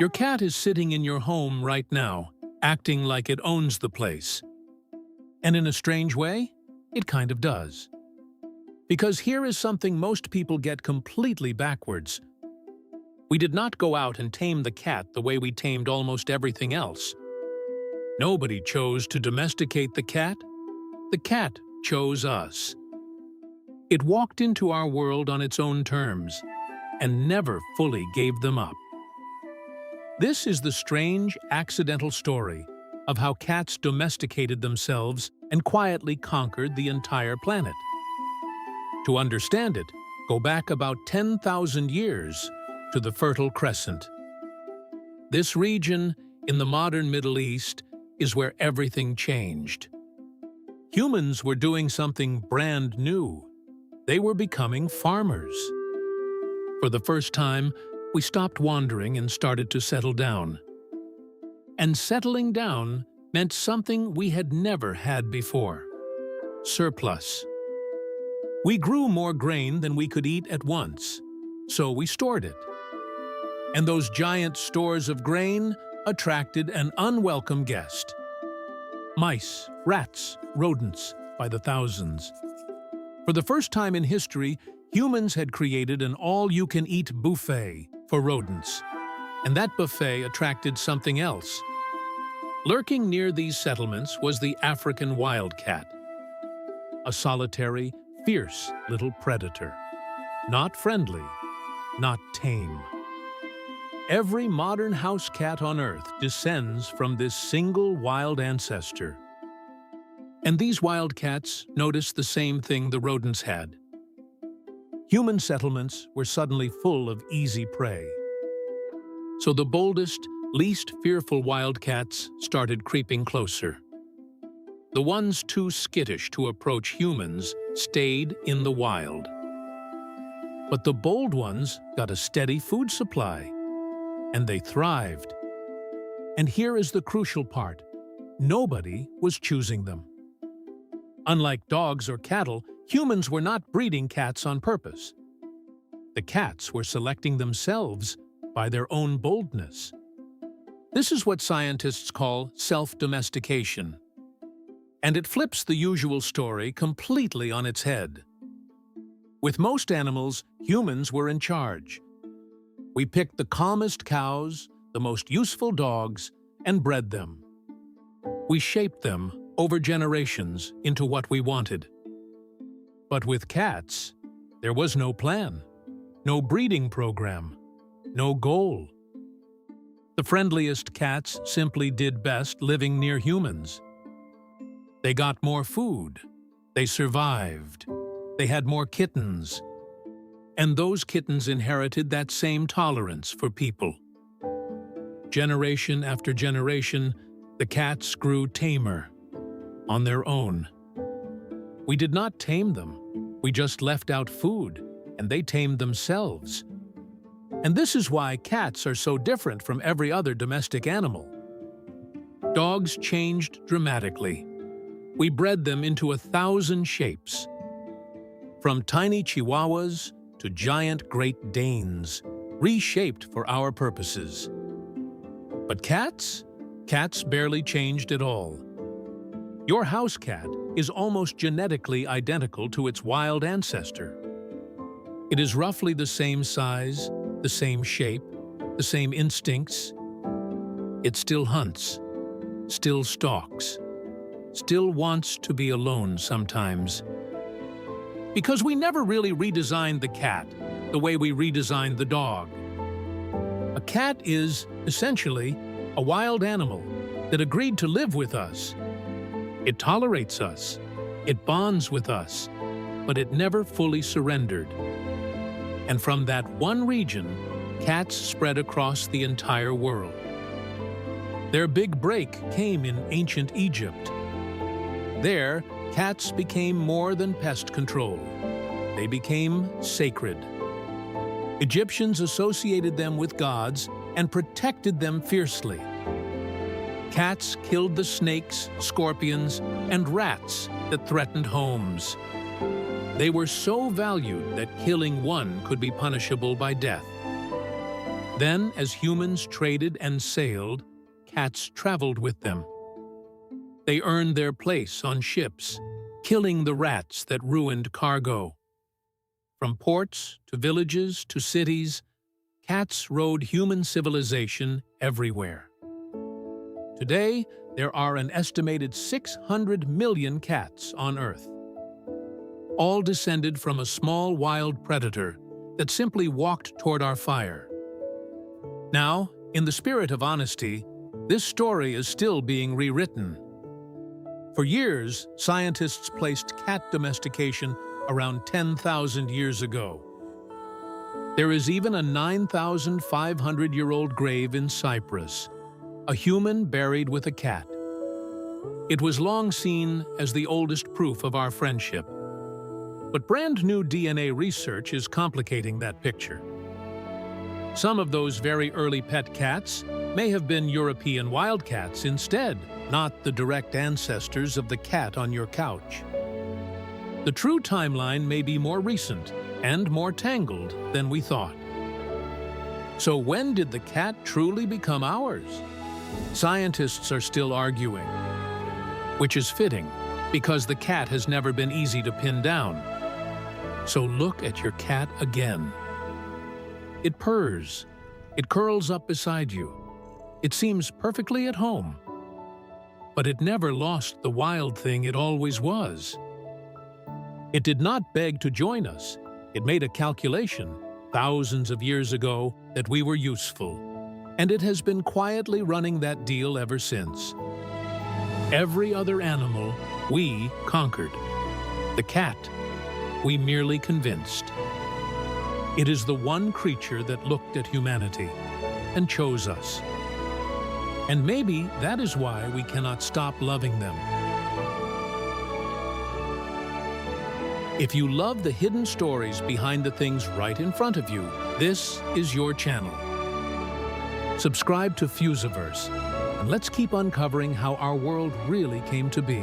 Your cat is sitting in your home right now, acting like it owns the place. And in a strange way, it kind of does. Because here is something most people get completely backwards. We did not go out and tame the cat the way we tamed almost everything else. Nobody chose to domesticate the cat. The cat chose us. It walked into our world on its own terms and never fully gave them up. This is the strange, accidental story of how cats domesticated themselves and quietly conquered the entire planet. To understand it, go back about 10,000 years to the Fertile Crescent. This region in the modern Middle East is where everything changed. Humans were doing something brand new. They were becoming farmers. For the first time, we stopped wandering and started to settle down. And settling down meant something we had never had before: surplus. We grew more grain than we could eat at once, so we stored it. And those giant stores of grain attracted an unwelcome guest: mice, rats, rodents by the thousands. For the first time in history, humans had created an all-you-can-eat buffet for rodents, and that buffet attracted something else. Lurking near these settlements was the African wildcat, a solitary, fierce little predator. Not friendly, not tame. Every modern house cat on Earth descends from this single wild ancestor. And these wildcats noticed the same thing the rodents had. Human settlements were suddenly full of easy prey. So the boldest, least fearful wildcats started creeping closer. The ones too skittish to approach humans stayed in the wild. But the bold ones got a steady food supply, and they thrived. And here is the crucial part: nobody was choosing them. Unlike dogs or cattle, humans were not breeding cats on purpose. The cats were selecting themselves by their own boldness. This is what scientists call self-domestication. And it flips the usual story completely on its head. With most animals, humans were in charge. We picked the calmest cows, the most useful dogs, and bred them. We shaped them over generations into what we wanted. But with cats, there was no plan, no breeding program, no goal. The friendliest cats simply did best living near humans. They got more food, they survived, they had more kittens, and those kittens inherited that same tolerance for people. Generation after generation, the cats grew tamer, on their own. We did not tame them, we just left out food, and they tamed themselves. And this is why cats are so different from every other domestic animal. Dogs changed dramatically. We bred them into 1,000 shapes. From tiny Chihuahuas to giant Great Danes, reshaped for our purposes. But cats? Cats barely changed at all. Your house cat is almost genetically identical to its wild ancestor. It is roughly the same size, the same shape, the same instincts. It still hunts, still stalks, still wants to be alone sometimes. Because we never really redesigned the cat the way we redesigned the dog. A cat is, essentially, a wild animal that agreed to live with us. It tolerates us, it bonds with us, but it never fully surrendered. And from that one region, cats spread across the entire world. Their big break came in ancient Egypt. There, cats became more than pest control. They became sacred. Egyptians associated them with gods and protected them fiercely. Cats killed the snakes, scorpions, and rats that threatened homes. They were so valued that killing one could be punishable by death. Then, as humans traded and sailed, cats traveled with them. They earned their place on ships, killing the rats that ruined cargo. From ports to villages to cities, cats rode human civilization everywhere. Today, there are an estimated 600 million cats on Earth, all descended from a small wild predator that simply walked toward our fire. Now, in the spirit of honesty, this story is still being rewritten. For years, scientists placed cat domestication around 10,000 years ago. There is even a 9,500-year-old grave in Cyprus, a human buried with a cat. It was long seen as the oldest proof of our friendship. But brand-new DNA research is complicating that picture. Some of those very early pet cats may have been European wildcats instead, not the direct ancestors of the cat on your couch. The true timeline may be more recent and more tangled than we thought. So when did the cat truly become ours? Scientists are still arguing, which is fitting because the cat has never been easy to pin down. So look at your cat again. It purrs. It curls up beside you. It seems perfectly at home. But it never lost the wild thing it always was. It did not beg to join us. It made a calculation thousands of years ago that we were useful, and it has been quietly running that deal ever since. Every other animal we conquered. The cat we merely convinced. It is the one creature that looked at humanity and chose us. And maybe that is why we cannot stop loving them. If you love the hidden stories behind the things right in front of you, this is your channel. Subscribe to Fiuzaverse, and let's keep uncovering how our world really came to be.